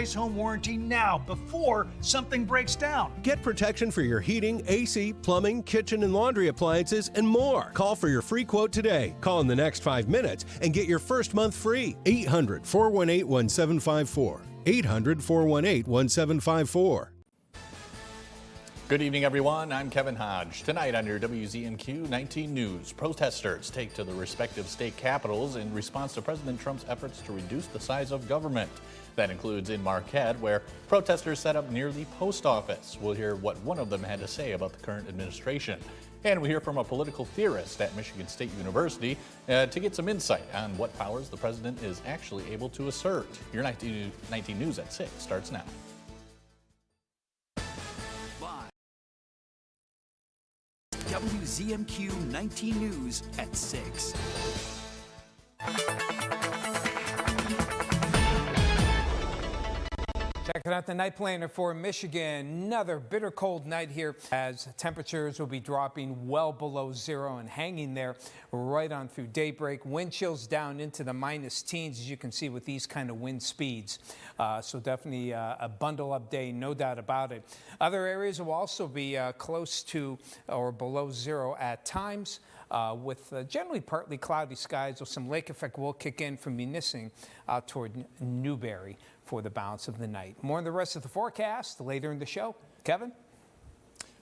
Replace home warranty now before something breaks down. Get protection for your heating, AC, plumbing, kitchen, and laundry appliances, and more. Call for your free quote today. Call in the next 5 minutes and get your first month free. 800-418-1754. 800-418-1754. Good evening, everyone. I'm Kevin Hodge. Tonight on your WZMQ 19 News, protesters take to the respective state capitals in response to President Trump's efforts to reduce the size of government. That includes in Marquette, where protesters set up near the post office. We'll hear what one of them had to say about the current administration. And we hear from a political theorist at Michigan State University to get some insight on what powers the president is actually able to assert. Your 19 News at 6 starts now. WZMQ 19 News at 6. Checking out the night planner for Michigan. Another bitter cold night here as temperatures will be dropping well below zero and hanging there right on through daybreak. Wind chills down into the minus teens, as you can see, with these kind of wind speeds. So definitely a bundle up day, no doubt about it. Other areas will also be close to or below zero at times. With generally partly cloudy skies, with some lake effect will kick in from Munising out toward Newberry for the balance of the night. More on the rest of the forecast later in the show. Kevin?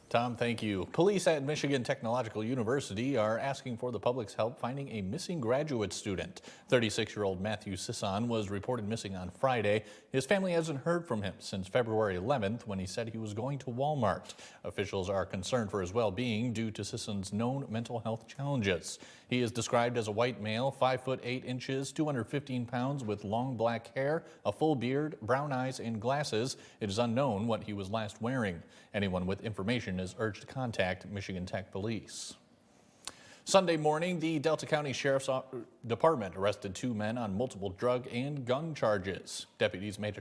Tom, thank you. Police at Michigan Technological University are asking for the public's help finding a missing graduate student. 36-year-old Matthew Sisson was reported missing on Friday. His family hasn't heard from him since February 11th when he said he was going to Walmart. Officials are concerned for his well-being due to Sisson's known mental health challenges. He is described as a white male, 5 foot 8 inches, 215 pounds, with long black hair, a full beard, brown eyes, and glasses. It is unknown what he was last wearing. Anyone with information is urged to contact Michigan Tech Police. Sunday morning, the Delta County Sheriff's Department arrested 2 men on multiple drug and gun charges. Deputies made a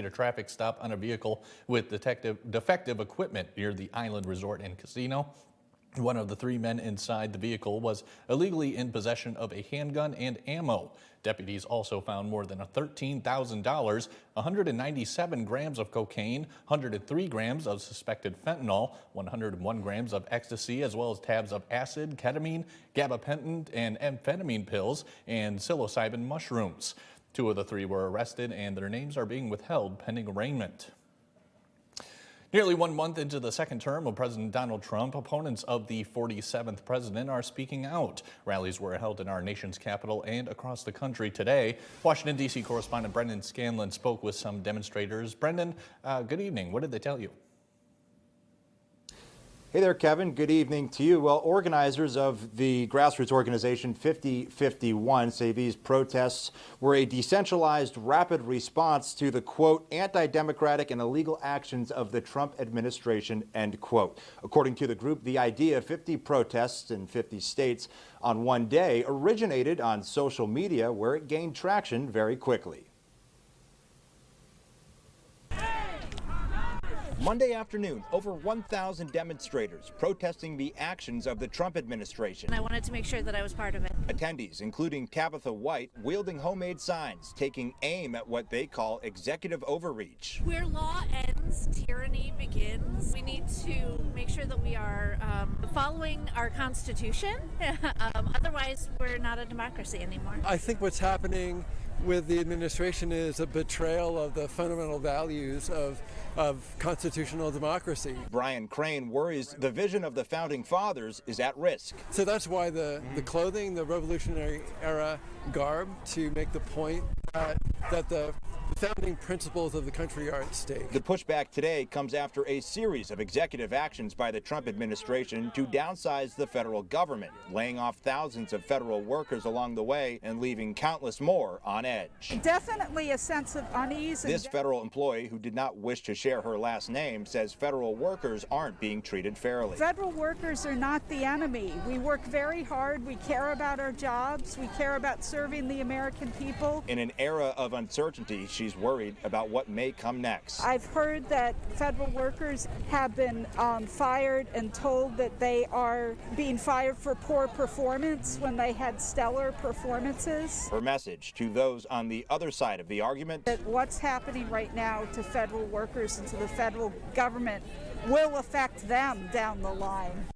traffic stop on a vehicle with defective equipment near the Island Resort and Casino. One of the 3 men inside the vehicle was illegally in possession of a handgun and ammo. Deputies also found more than $13,000, 197 grams of cocaine, 103 grams of suspected fentanyl, 101 grams of ecstasy, as well as tabs of acid, ketamine, gabapentin, and amphetamine pills, and psilocybin mushrooms. 2 of the 3 were arrested, and their names are being withheld pending arraignment. Nearly 1 month into the second term of President Donald Trump, opponents of the 47th president are speaking out. Rallies were held in our nation's capital and across the country today. Washington, D.C. correspondent Brendan Scanlon spoke with some demonstrators. Brendan, good evening. What did they tell you? Hey there, Kevin. Good evening to you. Well, organizers of the grassroots organization 5051 say these protests were a decentralized, rapid response to the, quote, anti-democratic and illegal actions of the Trump administration, end quote. According to the group, the idea of 50 protests in 50 states on one day originated on social media, where it gained traction very quickly. Monday afternoon, over 1,000 demonstrators protesting the actions of the Trump administration. I wanted to make sure that I was part of it. Attendees, including Tabitha White, wielding homemade signs, taking aim at what they call executive overreach. Where law ends, tyranny begins. We need to make sure that we are following our Constitution. Otherwise, we're not a democracy anymore. I think what's happening with the administration is a betrayal of the fundamental values of constitutional democracy. Brian Crane worries the vision of the founding fathers is at risk. So that's why the clothing, the Revolutionary Era garb, to make the point that the founding principles of the country are at stake. The pushback today comes after a series of executive actions by the Trump administration to downsize the federal government, laying off thousands of federal workers along the way and leaving countless more on edge. Definitely a sense of unease. This federal employee, who did not wish to share her last name, says federal workers aren't being treated fairly. Federal workers are not the enemy. We work very hard. We care about our jobs. We care about serving the American people. In an era of uncertainty, she's worried about what may come next. I've heard that federal workers have been fired and told that they are being fired for poor performance when they had stellar performances. Her message to those on the other side of the argument: that what's happening right now to federal workers and to the federal government will affect them down the line.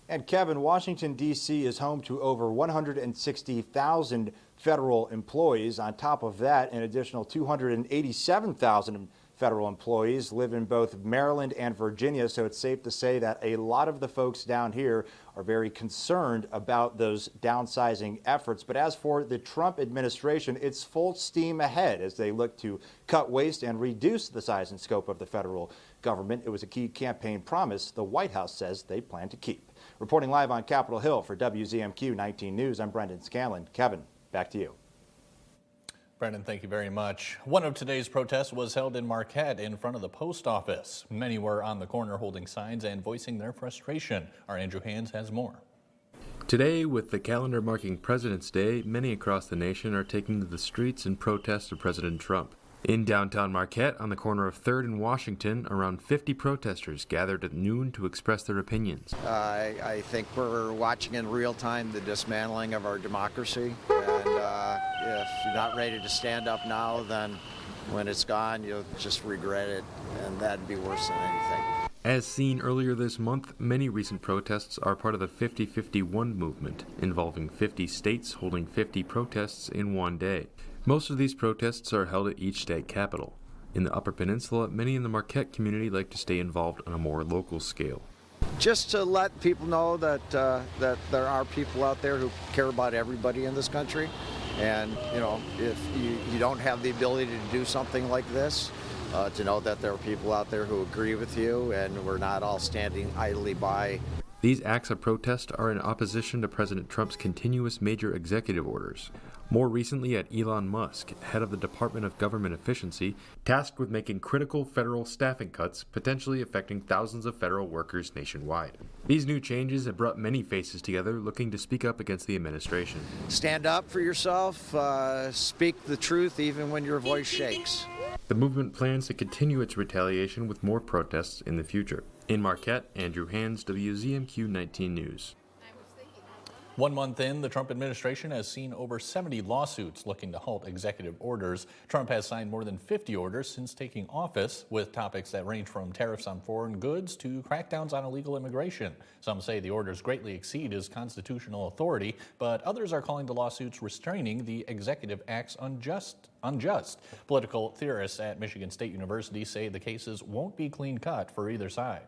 And Kevin, Washington, D.C. is home to over 160,000 federal employees. On top of that, an additional 287,000 federal employees live in both Maryland and Virginia, so it's safe to say that a lot of the folks down here are very concerned about those downsizing efforts. But as for the Trump administration, it's full steam ahead as they look to cut waste and reduce the size and scope of the federal government. It was a key campaign promise the White House says they plan to keep. Reporting live on Capitol Hill for WZMQ 19 News, I'm Brendan Scanlon. Kevin, back to you. Brendan, thank you very much. One of today's protests was held in Marquette in front of the post office. Many were on the corner holding signs and voicing their frustration. Our Andrew Hands has more. Today, with the calendar marking President's Day, many across the nation are taking to the streets in protest of President Trump. In downtown Marquette, on the corner of 3rd and Washington, around 50 protesters gathered at noon to express their opinions. I think we're watching in real time the dismantling of our democracy, and if you're not ready to stand up now, then when it's gone, you'll just regret it, and that'd be worse than anything. As seen earlier this month, many recent protests are part of the 50-51 movement, involving 50 states holding 50 protests in one day. Most of these protests are held at each state capital. In the Upper Peninsula, many in the Marquette community like to stay involved on a more local scale. Just to let people know that that there are people out there who care about everybody in this country, and if you don't have the ability to do something like this, to know that there are people out there who agree with you, and we're not all standing idly by. These acts of protest are in opposition to President Trump's continuous major executive orders. More recently at Elon Musk, head of the Department of Government Efficiency, tasked with making critical federal staffing cuts, potentially affecting thousands of federal workers nationwide. These new changes have brought many faces together looking to speak up against the administration. Stand up for yourself, speak the truth even when your voice shakes. The movement plans to continue its retaliation with more protests in the future. In Marquette, Andrew Hands, WZMQ 19 News. 1 month in, the Trump administration has seen over 70 lawsuits looking to halt executive orders. Trump has signed more than 50 orders since taking office, with topics that range from tariffs on foreign goods to crackdowns on illegal immigration. Some say the orders greatly exceed his constitutional authority, but others are calling the lawsuits restraining the executive acts unjust. Political theorists at Michigan State University say the cases won't be clean cut for either side.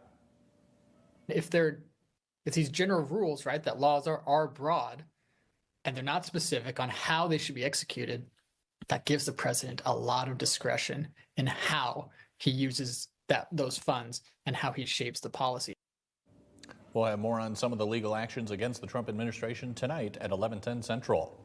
It's these general rules, right, that laws are broad and they're not specific on how they should be executed. That gives the president a lot of discretion in how he uses those funds and how he shapes the policy. We'll have more on some of the legal actions against the Trump administration tonight at 11:10 Central.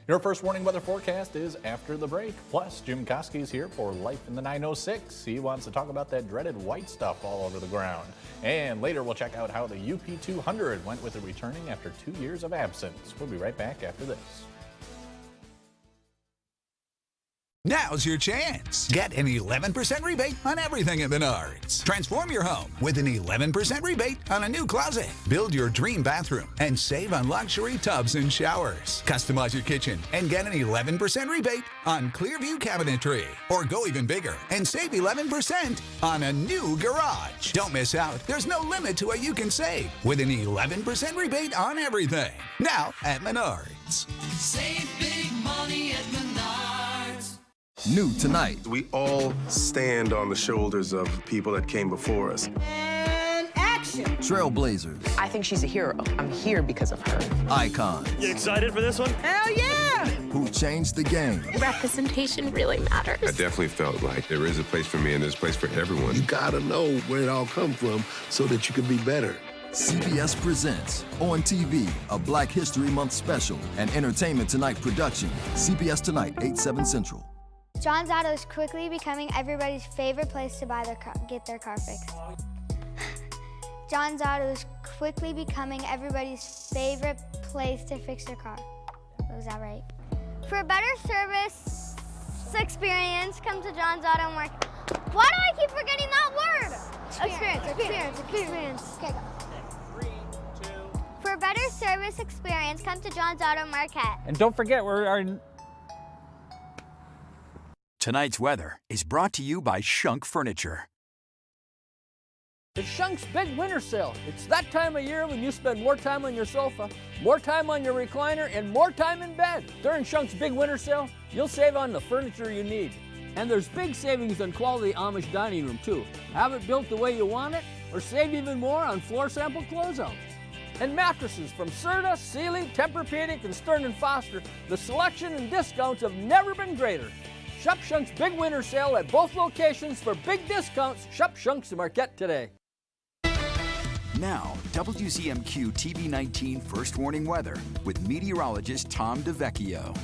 Your first warning weather forecast is after the break. Plus, Jim Koski's here for Life in the 906. He wants to talk about that dreaded white stuff all over the ground. And later, we'll check out how the UP 200 went with it returning after 2 years of absence. We'll be right back after this. Now's your chance. Get an 11% rebate on everything at Menards. Transform your home with an 11% rebate on a new closet. Build your dream bathroom and save on luxury tubs and showers. Customize your kitchen and get an 11% rebate on Clearview cabinetry. Or go even bigger and save 11% on a new garage. Don't miss out. There's no limit to what you can save with an 11% rebate on everything. Now at Menards. Save big money at Menards. New tonight. We all stand on the shoulders of people that came before us. And action. Trailblazers. I think she's a hero. I'm here because of her. Icons. You excited for this one? Hell yeah! Who changed the game. Representation really matters. I definitely felt like there is a place for me and there's a place for everyone. You gotta know where it all come from so that you can be better. CBS presents On TV, a Black History Month special, an Entertainment Tonight production. CBS Tonight, 8/7 Central. John's Auto is quickly becoming everybody's favorite place to get their car fixed. John's Auto is quickly becoming everybody's favorite place to fix their car. Was that right? For a better service experience, come to John's Auto Market. Why do I keep forgetting that word? Experience. Okay, go. 3, 2. For a better service experience, come to John's Auto Market. And don't forget, Tonight's weather is brought to you by Shunk Furniture. It's Shunk's big winter sale. It's that time of year when you spend more time on your sofa, more time on your recliner, and more time in bed. During Shunk's big winter sale, you'll save on the furniture you need. And there's big savings on quality Amish dining room too. Have it built the way you want it, or save even more on floor sample closeouts. And mattresses from Serta, Sealy, Tempur-Pedic, and Stearns & Foster. The selection and discounts have never been greater. Shop Shunk's big winter sale at both locations for big discounts. Shop Shunk's Marquette today. Now, WZMQ TV19 First Warning Weather with meteorologist Tom DeVecchio.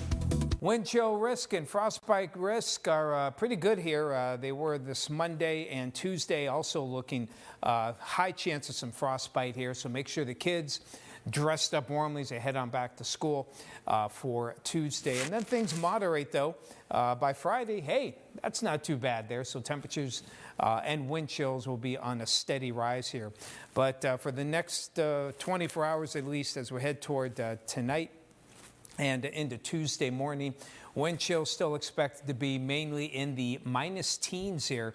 Wind chill risk and frostbite risk are pretty good here. They were this Monday and Tuesday, also looking high chance of some frostbite here. So make sure the kids dressed up warmly as they head on back to school for Tuesday. And then things moderate, though. By Friday, hey, that's not too bad there. So temperatures and wind chills will be on a steady rise here. But for the next 24 hours at least, as we head toward tonight and into Tuesday morning, wind chills still expected to be mainly in the minus teens here,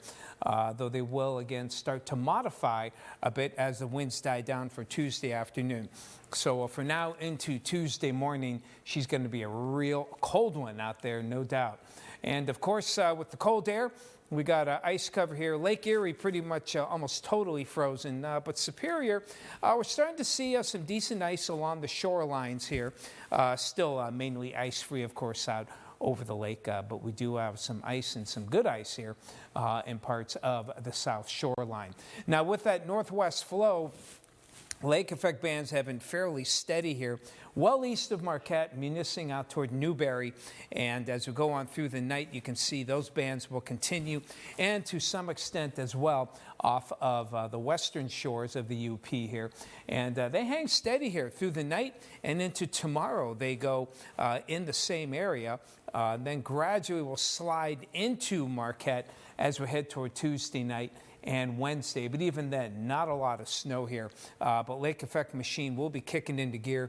though they will again start to modify a bit as the winds die down for Tuesday afternoon. So for now into Tuesday morning, she's going to be a real cold one out there, no doubt. And of course, with the cold air, we got ice cover here. Lake Erie pretty much almost totally frozen, but Superior, we're starting to see some decent ice along the shorelines here. Still mainly ice-free, of course, out over the lake, but we do have some ice and some good ice here in parts of the south shoreline. Now, with that northwest flow, lake effect bands have been fairly steady here, well east of Marquette, municiing out toward Newberry. And as we go on through the night, you can see those bands will continue, and to some extent as well off of the western shores of the UP here. And they hang steady here through the night and into tomorrow. They go in the same area, then gradually will slide into Marquette as we head toward Tuesday night and Wednesday, but even then, not a lot of snow here. But lake effect machine will be kicking into gear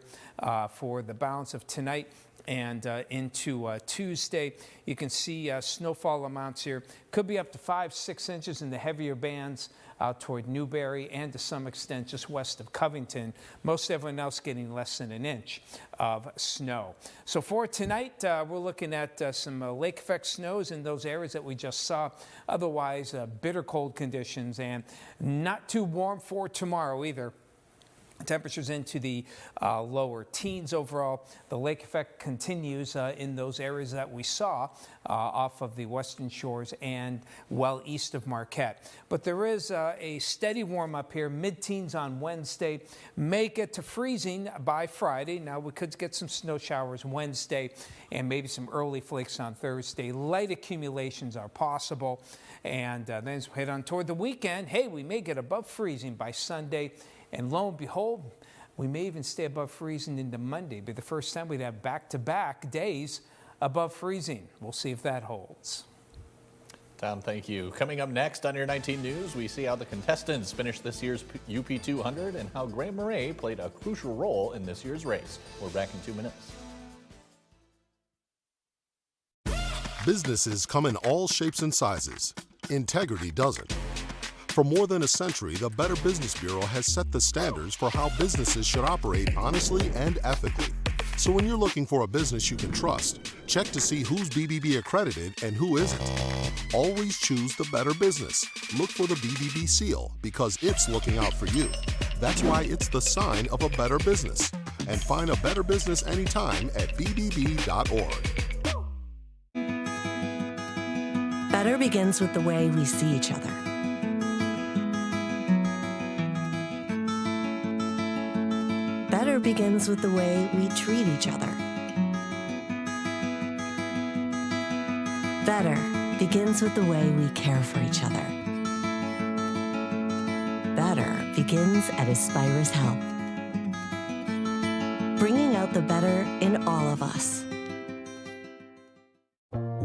for the balance of tonight and into Tuesday. You can see snowfall amounts here could be up to 5-6 inches in the heavier bands out toward Newberry and to some extent just west of Covington. Most everyone else getting less than an inch of snow. So for tonight, we're looking at some lake effect snows in those areas that we just saw. Otherwise, bitter cold conditions and not too warm for tomorrow either. Temperatures into the lower teens overall. The lake effect continues in those areas that we saw off of the western shores and well east of Marquette. But there is a steady warm up here, mid-teens on Wednesday. May get to freezing by Friday. Now we could get some snow showers Wednesday and maybe some early flakes on Thursday. Light accumulations are possible. And then as we head on toward the weekend, hey, we may get above freezing by Sunday. And lo and behold, we may even stay above freezing into Monday. It'll be the first time we'd have back-to-back days above freezing. We'll see if that holds. Tom, thank you. Coming up next on your 19 News, we see how the contestants finished this year's UP 200 and how Graham Murray played a crucial role in this year's race. We're back in 2 minutes. Businesses come in all shapes and sizes. Integrity doesn't. For more than a century, the Better Business Bureau has set the standards for how businesses should operate honestly and ethically. So when you're looking for a business you can trust, check to see who's BBB accredited and who isn't. Always choose the Better Business. Look for the BBB seal because it's looking out for you. That's why it's the sign of a better business. And find a better business anytime at bbb.org. Better begins with the way we see each other. Better begins with the way we treat each other. Better begins with the way we care for each other. Better begins at Aspirus Health. Bringing out the better in all of us.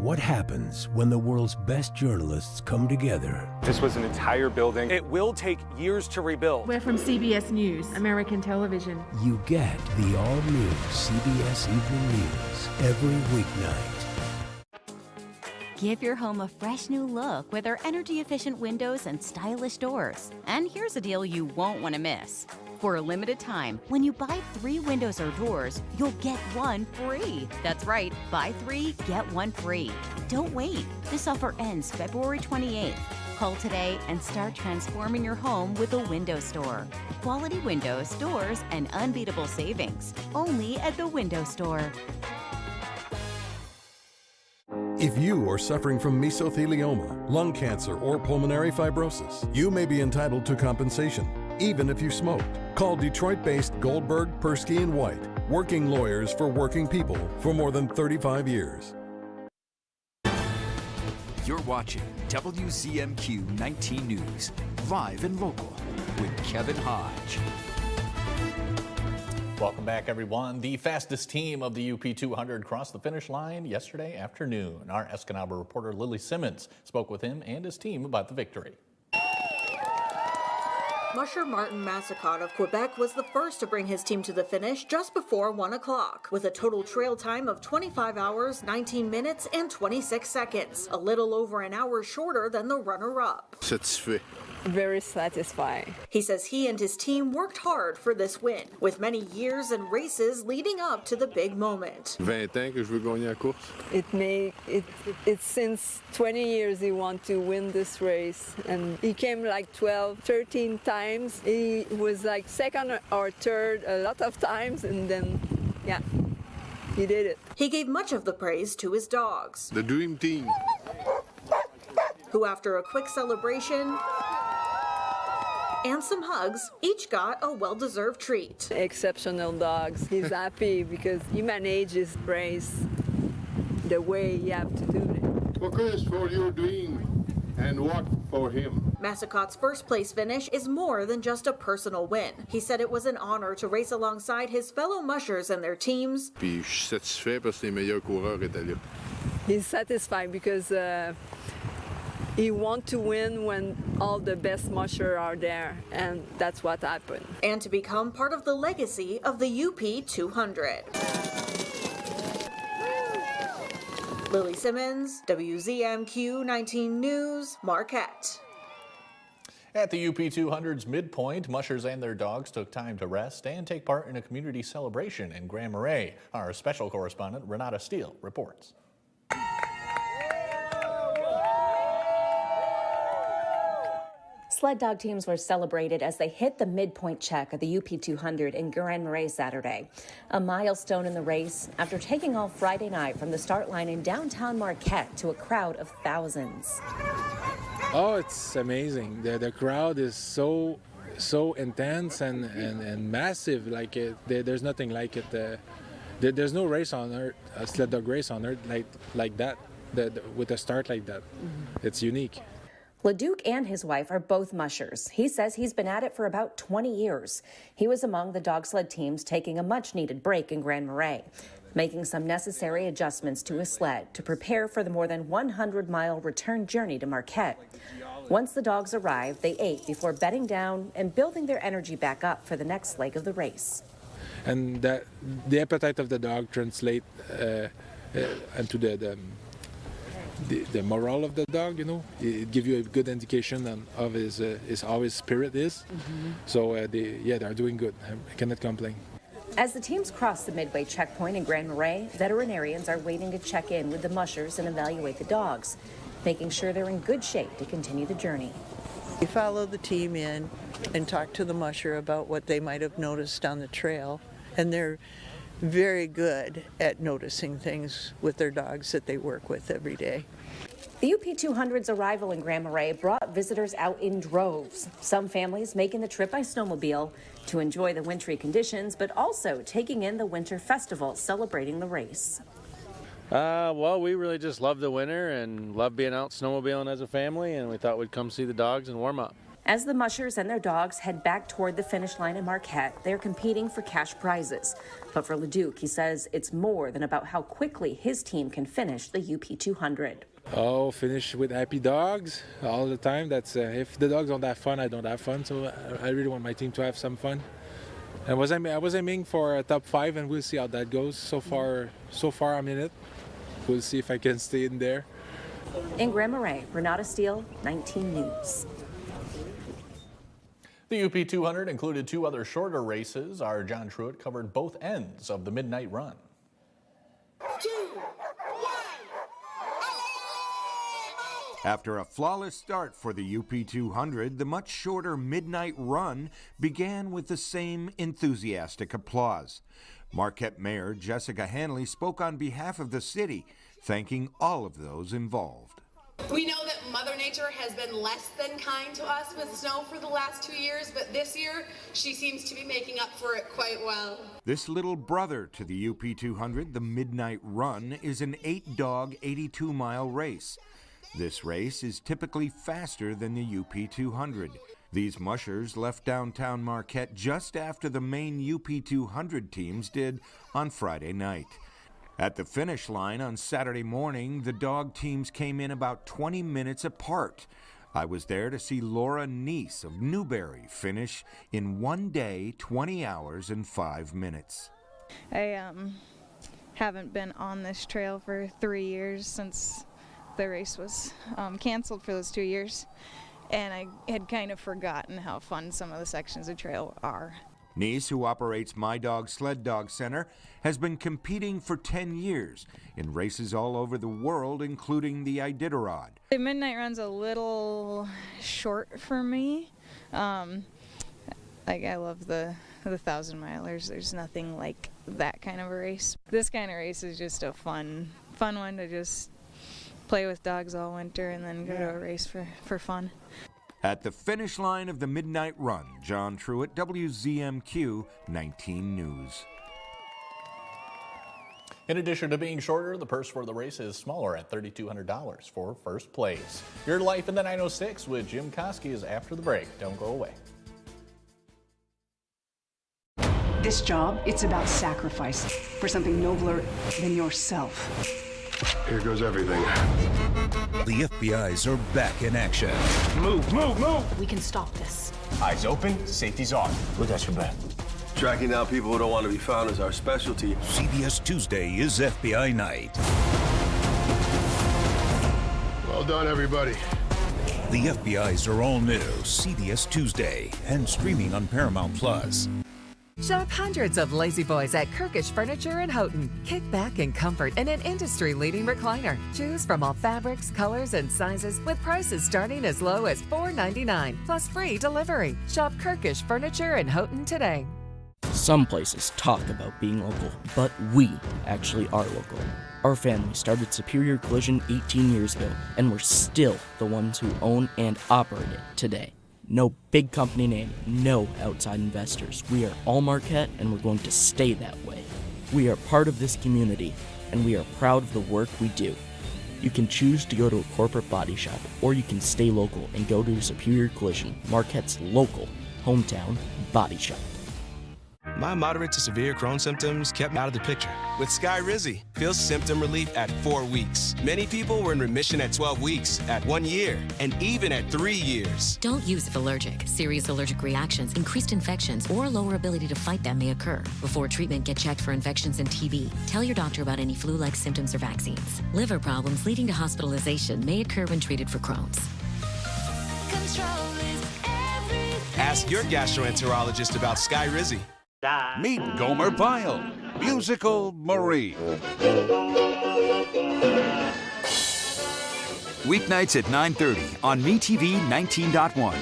What happens when the world's best journalists come together? This was an entire building. It will take years to rebuild. We're from CBS News, American television. You get the all-new CBS Evening News every weeknight. Give your home a fresh new look with our energy-efficient windows and stylish doors. And here's a deal you won't want to miss. For a limited time, when you buy 3 windows or doors, you'll get 1 free. That's right, buy 3, get 1 free. Don't wait. This offer ends February 28th. Call today and start transforming your home with a window store. Quality windows, doors, and unbeatable savings. Only at the Window Store. If you are suffering from mesothelioma, lung cancer, or pulmonary fibrosis, you may be entitled to compensation, even if you smoked. Call Detroit-based Goldberg, Persky & White, working lawyers for working people for more than 35 years. You're watching WZMQ 19 News, live and local, with Kevin Hodge. Welcome back, everyone. The fastest team of the UP 200 crossed the finish line yesterday afternoon. Our Escanaba reporter Lily Simmons spoke with him and his team about the victory. Musher Martin Massicot of Quebec was the first to bring his team to the finish just before 1 o'clock, with a total trail time of 25 hours, 19 minutes, and 26 seconds, a little over an hour shorter than the runner-up. Satisfait. Very satisfying. He says he and his team worked hard for this win, with many years and races leading up to the big moment. 20 ans que je veux gagner la course. It's since 20 years he wants to win this race, and he came like 12, 13 times. He was like second or third a lot of times, and then, yeah, he did it. He gave much of the praise to his dogs, The dream team. who after a quick celebration and some hugs, each got a well-deserved treat. Exceptional dogs. He's happy because he managed his race the way he have to do it. Focus for your dream and work for him. Massicot's first place finish is more than just a personal win. He said it was an honor to race alongside his fellow mushers and their teams. Puis je suis satisfait parce que les meilleurs coureurs étaient là. He's satisfied because he wants to win when all the best mushers are there, and that's what happened. And to become part of the legacy of the UP 200. Lily Simmons, WZMQ 19 News, Marquette. At the UP 200's midpoint, mushers and their dogs took time to rest and take part in a community celebration in Grand Marais. Our special correspondent, Renata Steele, reports. Sled dog teams were celebrated as they hit the midpoint check of the UP 200 in Grand Marais Saturday, a milestone in the race after taking off Friday night from the start line in downtown Marquette to a crowd of thousands. Oh, it's amazing. The crowd is so intense and massive. Like there's nothing like it. There's no race on earth, a sled dog race on earth like that. With a start like that, It's unique. LeDuc and his wife are both mushers. He says he's been at it for about 20 years. He was among the dog sled teams taking a much-needed break in Grand Marais, making some necessary adjustments to his sled to prepare for the more than 100-mile return journey to Marquette. Once the dogs arrived, they ate before bedding down and building their energy back up for the next leg of the race. And that the appetite of the dog translate into the morale of the dog, it gives you a good indication of how his spirit is. So they're doing good. I cannot complain. As the teams cross the midway checkpoint in Grand Marais, veterinarians are waiting to check in with the mushers and evaluate the dogs, making sure they're in good shape to continue the journey. We follow the team in and talk to the musher about what they might have noticed on the trail, and they're very good at noticing things with their dogs that they work with every day. The UP 200's arrival in Grand Marais brought visitors out in droves. Some families making the trip by snowmobile to enjoy the wintry conditions, but also taking in the winter festival celebrating the race. Well, we really just love the winter and love being out snowmobiling as a family, and we thought we'd come see the dogs and warm up. As the mushers and their dogs head back toward the finish line in Marquette, they're competing for cash prizes. But for Leduc, he says it's more than about how quickly his team can finish the UP 200. Oh, finish with happy dogs all the time. That's if the dogs don't have fun, I don't have fun. So I really want my team to have some fun. I was aiming for a top 5, and we'll see how that goes. So far I'm in it. We'll see if I can stay in there. In Grand Marais, Renata Steele, 19 News. The UP 200 included 2 other shorter races. Our John Truitt covered both ends of the midnight run. 2, 1. After a flawless start for the UP 200, the much shorter midnight run began with the same enthusiastic applause. Marquette Mayor Jessica Hanley spoke on behalf of the city, thanking all of those involved. We know that Mother Nature has been less than kind to us with snow for the last 2 years, but this year she seems to be making up for it quite well. This little brother to the UP 200, the Midnight Run, is an 8-dog, 82-mile race. This race is typically faster than the UP 200. These mushers left downtown Marquette just after the main UP 200 teams did on Friday night. At the finish line on Saturday morning, the dog teams came in about 20 minutes apart. I was there to see Laura Neese of Newberry finish in 1 day, 20 hours, and 5 minutes. I haven't been on this trail for 3 years since the race was canceled for those 2 years, and I had kind of forgotten how fun some of the sections of trail are. Neese, who operates My Dog Sled Dog Center, has been competing for 10 years in races all over the world, including the Iditarod. The midnight run's a little short for me. I love the 1,000-milers. There's nothing like that kind of a race. This kind of race is just a fun one to just play with dogs all winter and then go to a race for fun. At the finish line of the Midnight Run, John Truitt, WZMQ 19 News. In addition to being shorter, the purse for the race is smaller at $3,200 for first place. Your Life in the 906 with Jim Koski is after the break. Don't go away. This job, it's about sacrifice for something nobler than yourself. Here goes everything. The FBI's are back in action. Move, move, move! We can stop this. Eyes open, safety's on. Look at your back. Tracking down people who don't want to be found is our specialty. CBS Tuesday is FBI night. Well done, everybody. The FBI's are all new CBS Tuesday and streaming on Paramount Plus. Shop hundreds of Lazy Boys at Kirkish Furniture in Houghton. Kick back in comfort in an industry-leading recliner. Choose from all fabrics, colors, and sizes with prices starting as low as $4.99 plus free delivery. Shop Kirkish Furniture in Houghton today. Some places talk about being local, but we actually are local. Our family started Superior Collision 18 years ago, and we're still the ones who own and operate it today. No big company name, no outside investors. We are all Marquette, and we're going to stay that way. We are part of this community, and we are proud of the work we do. You can choose to go to a corporate body shop, or you can stay local and go to Superior Collision, Marquette's local hometown body shop. My moderate to severe Crohn's symptoms kept me out of the picture. With Skyrizi, feel symptom relief at 4 weeks. Many people were in remission at 12 weeks, at 1 year, and even at 3 years. Don't use if allergic. Serious allergic reactions, increased infections, or lower ability to fight them may occur. Before treatment, get checked for infections and TB. Tell your doctor about any flu-like symptoms or vaccines. Liver problems leading to hospitalization may occur when treated for Crohn's. Ask your gastroenterologist about Skyrizi. Meet Gomer Pyle, Musical Marie. Weeknights at 9:30 on MeTV 19.1.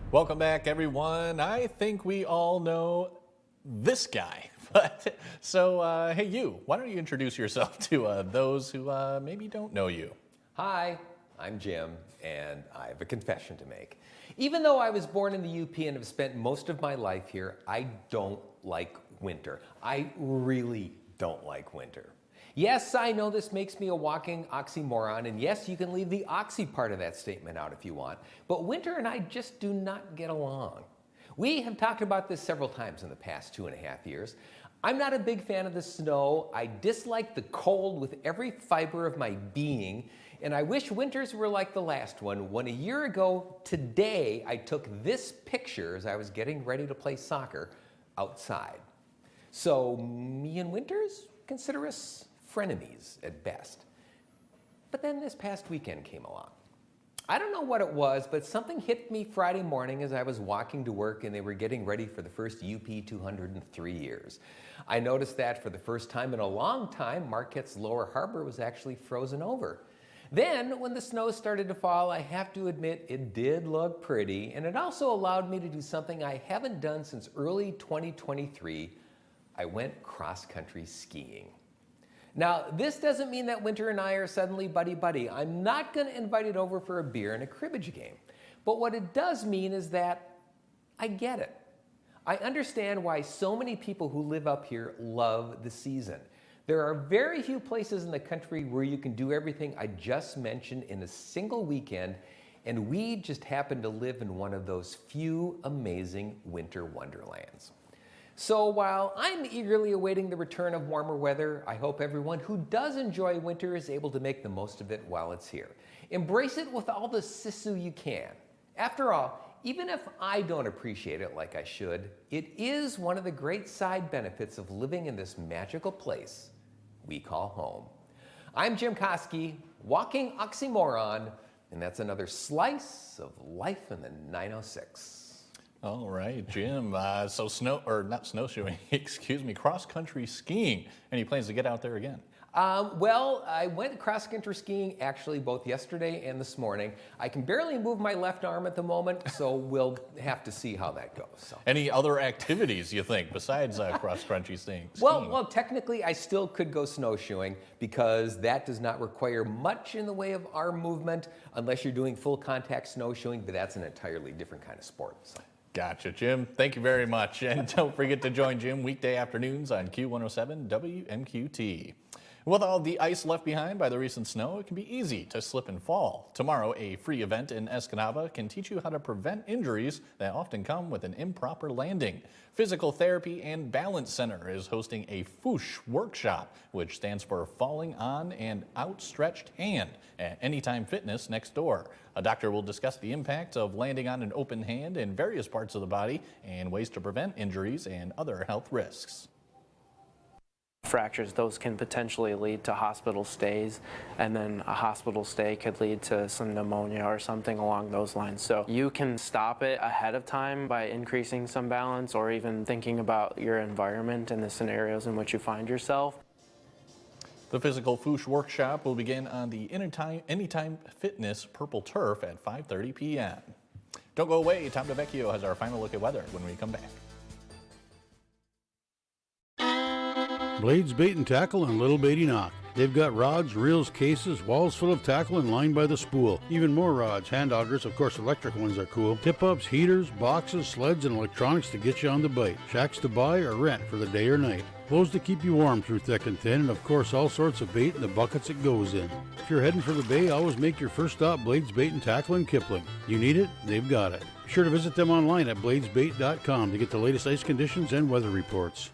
Welcome back, everyone. I think we all know this guy. But so, hey, you, why don't you introduce yourself to those who maybe don't know you? Hi, I'm Jim, and I have a confession to make. Even though I was born in the UP and have spent most of my life here, I don't like winter. I really don't like winter. Yes, I know this makes me a walking oxymoron, and yes, you can leave the oxy part of that statement out if you want, but winter and I just do not get along. We have talked about this several times in the past 2.5 years. I'm not a big fan of the snow. I dislike the cold with every fiber of my being, and I wish winters were like the last one, when a year ago today I took this picture as I was getting ready to play soccer outside. So me and winters, consider us frenemies at best. But then this past weekend came along. I don't know what it was, but something hit me Friday morning as I was walking to work and they were getting ready for the first UP 200 in 3 years. I noticed that for the first time in a long time, Marquette's lower harbor was actually frozen over. Then, when the snow started to fall, I have to admit it did look pretty, and it also allowed me to do something I haven't done since early 2023. I went cross-country skiing. Now, this doesn't mean that Winter and I are suddenly buddy-buddy. I'm not going to invite it over for a beer and a cribbage game. But what it does mean is that I get it. I understand why so many people who live up here love the season. There are very few places in the country where you can do everything I just mentioned in a single weekend, and we just happen to live in one of those few amazing winter wonderlands. So while I'm eagerly awaiting the return of warmer weather, I hope everyone who does enjoy winter is able to make the most of it while it's here. Embrace it with all the sisu you can. After all, even if I don't appreciate it like I should, it is one of the great side benefits of living in this magical place we call home. I'm Jim Koski, walking oxymoron, and that's another slice of life in the 906. All right, Jim. So not snowshoeing, excuse me, cross-country skiing. Any plans to get out there again? Well, I went cross-country skiing actually both yesterday and this morning. I can barely move my left arm at the moment, so we'll have to see how that goes. So. Any other activities you think besides cross-country skiing? Well, technically I still could go snowshoeing because that does not require much in the way of arm movement unless you're doing full contact snowshoeing, but that's an entirely different kind of sport. So. Gotcha, Jim. Thank you very much. And don't forget to join Jim weekday afternoons on Q107 WMQT. With all the ice left behind by the recent snow, it can be easy to slip and fall. Tomorrow, a free event in Escanaba can teach you how to prevent injuries that often come with an improper landing. Physical Therapy and Balance Center is hosting a FOOSH workshop, which stands for Falling on an Outstretched Hand, at Anytime Fitness next door. A doctor will discuss the impact of landing on an open hand in various parts of the body and ways to prevent injuries and other health risks. Fractures, those can potentially lead to hospital stays, and then a hospital stay could lead to some pneumonia or something along those lines. So you can stop it ahead of time by increasing some balance or even thinking about your environment and the scenarios in which you find yourself. The Physical FOOSH workshop will begin on the Anytime Fitness Purple Turf at 5:30 p.m. Don't go away. Tom DeVecchio has our final look at weather when we come back. Blades Bait and Tackle and Little Beatty Knock. They've got rods, reels, cases, walls full of tackle and lined by the spool. Even more rods, hand augers, of course electric ones are cool. Tip-ups, heaters, boxes, sleds, and electronics to get you on the bite. Shacks to buy or rent for the day or night. Clothes to keep you warm through thick and thin, and of course all sorts of bait in the buckets it goes in. If you're heading for the bay, always make your first stop Blades Bait and Tackle in Kipling. You need it, they've got it. Be sure to visit them online at bladesbait.com to get the latest ice conditions and weather reports.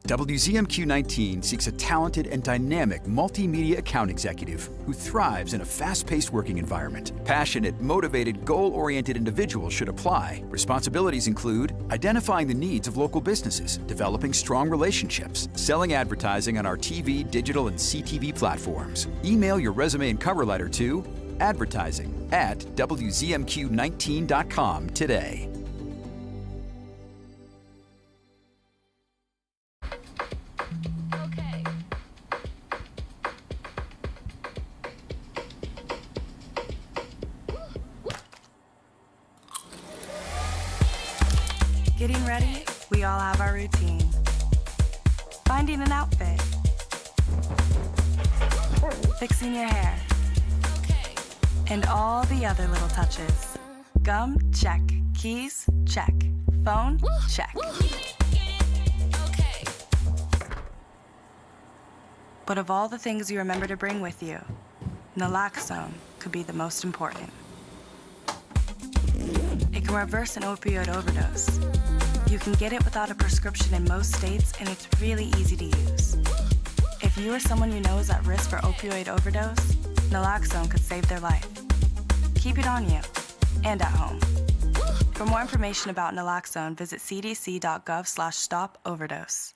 WZMQ 19 seeks a talented and dynamic multimedia account executive who thrives in a fast-paced working environment. Passionate, motivated, goal-oriented individuals should apply. Responsibilities include identifying the needs of local businesses, developing strong relationships, selling advertising on our TV, digital, and CTV platforms. Email your resume and cover letter to advertising@WZMQ19.com today. Getting ready, we all have our routine. Finding an outfit. Fixing your hair. And all the other little touches. Gum, check. Keys, check. Phone, check. But of all the things you remember to bring with you, naloxone could be the most important. It can reverse an opioid overdose. You can get it without a prescription in most states, and it's really easy to use. If you or someone you know is at risk for opioid overdose, naloxone could save their life. Keep it on you and at home. For more information about naloxone, visit cdc.gov/stop-overdose.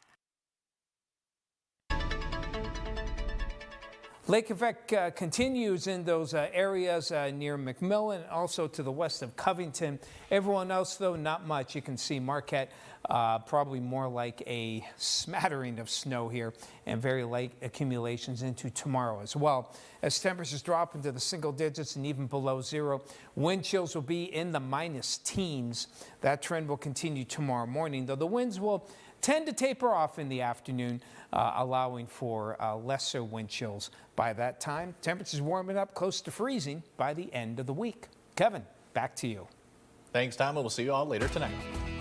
Lake effect continues in those areas near McMillan, and also to the west of Covington. Everyone else, though, not much. You can see Marquette, probably more like a smattering of snow here, and very light accumulations into tomorrow as well. As temperatures drop into the single digits and even below zero, wind chills will be in the minus teens. That trend will continue tomorrow morning, though the winds will tend to taper off in the afternoon, allowing for lesser wind chills by that time. Temperatures warming up close to freezing by the end of the week. Kevin, back to you. Thanks, Tom, and we'll see you all later tonight.